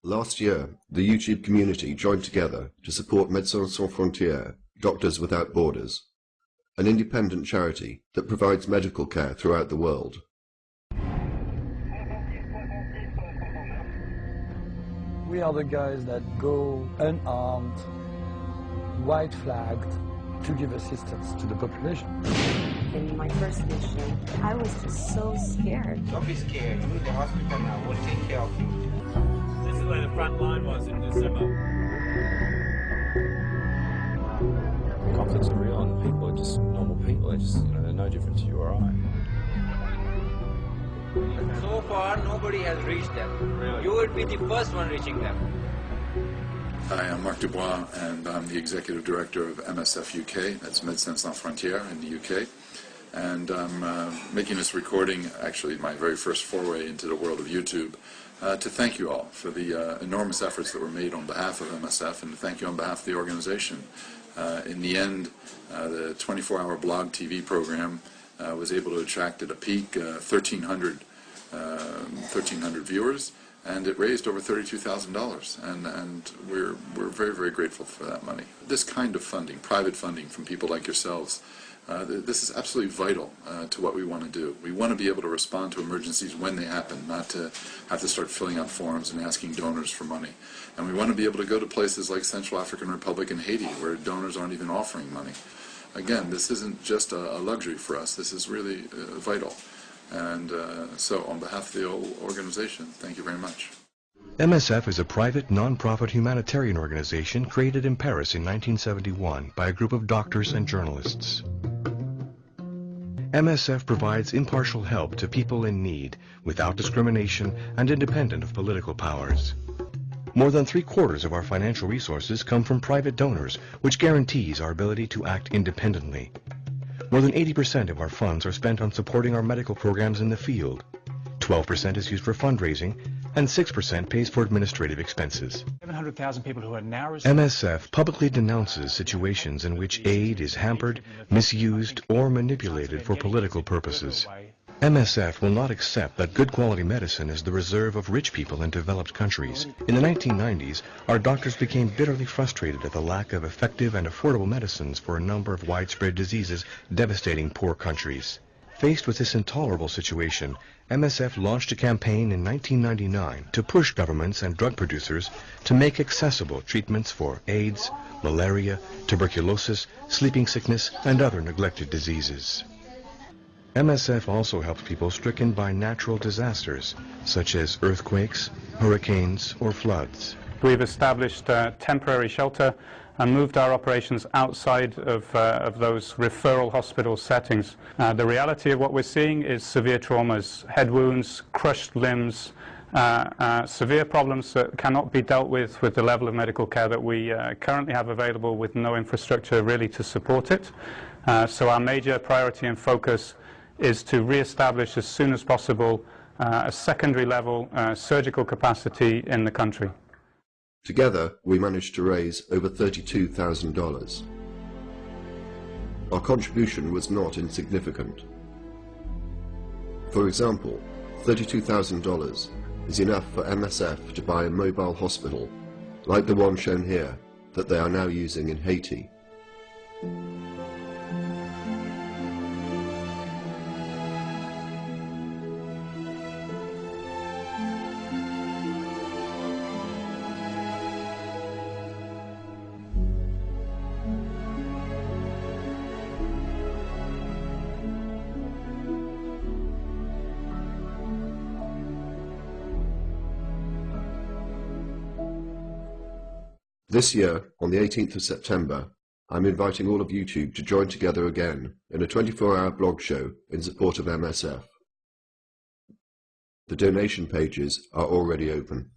Last year, the YouTube community joined together to support Medecins Sans Frontieres, Doctors Without Borders, an independent charity that provides medical care throughout the world. We are the guys that go unarmed, white-flagged, to give assistance to the population. In my first mission, I was just so scared. Don't be scared. You need the hospital now. We'll take care of you. This is where the front line was in December. Conflicts are real, and people are just normal people. They're just, they're no different to you or I. So far, nobody has reached them. Really? You would be the first one reaching them. Hi, I'm Marc DuBois, and I'm the Executive Director of MSF UK, that's Medecins Sans Frontieres in the UK. And I'm making this recording, actually my very first foray into the world of YouTube, to thank you all for the enormous efforts that were made on behalf of MSF, and to thank you on behalf of the organization. In the end, the 24-hour Blogtv program was able to attract at a peak 1,300 viewers, and it raised over $32,000, and we're very, very grateful for that money. This kind of funding, private funding from people like yourselves, this is absolutely vital to what we want to do. We want to be able to respond to emergencies when they happen, not to have to start filling out forms and asking donors for money. And we want to be able to go to places like Central African Republic and Haiti, where donors aren't even offering money. Again, this isn't just a luxury for us. This is really vital. And so, on behalf of the whole organization, thank you very much. MSF is a private, non-profit humanitarian organization created in Paris in 1971 by a group of doctors and journalists. MSF provides impartial help to people in need, without discrimination and independent of political powers. More than 3/4 of our financial resources come from private donors, which guarantees our ability to act independently. More than 80% of our funds are spent on supporting our medical programs in the field. 12% is used for fundraising, and 6% pays for administrative expenses. 700,000 people who are now MSF publicly denounces situations in which aid is hampered, misused, or manipulated for political purposes. MSF will not accept that good quality medicine is the reserve of rich people in developed countries. In the 1990s, our doctors became bitterly frustrated at the lack of effective and affordable medicines for a number of widespread diseases devastating poor countries. Faced with this intolerable situation, MSF launched a campaign in 1999 to push governments and drug producers to make accessible treatments for AIDS, malaria, tuberculosis, sleeping sickness, and other neglected diseases. MSF also helps people stricken by natural disasters, such as earthquakes, hurricanes, or floods. We've established temporary shelter and moved our operations outside of those referral hospital settings. The reality of what we're seeing is severe traumas, head wounds, crushed limbs, severe problems that cannot be dealt with the level of medical care that we currently have available, with no infrastructure really to support it. So our major priority and focus is to re-establish as soon as possible a secondary level surgical capacity in the country. Together, we managed to raise over $32,000. Our contribution was not insignificant. For example, $32,000 is enough for MSF to buy a mobile hospital, like the one shown here, that they are now using in Haiti. This year, on the 18th of September, I'm inviting all of YouTube to join together again in a 24-hour blog show in support of MSF. The donation pages are already open.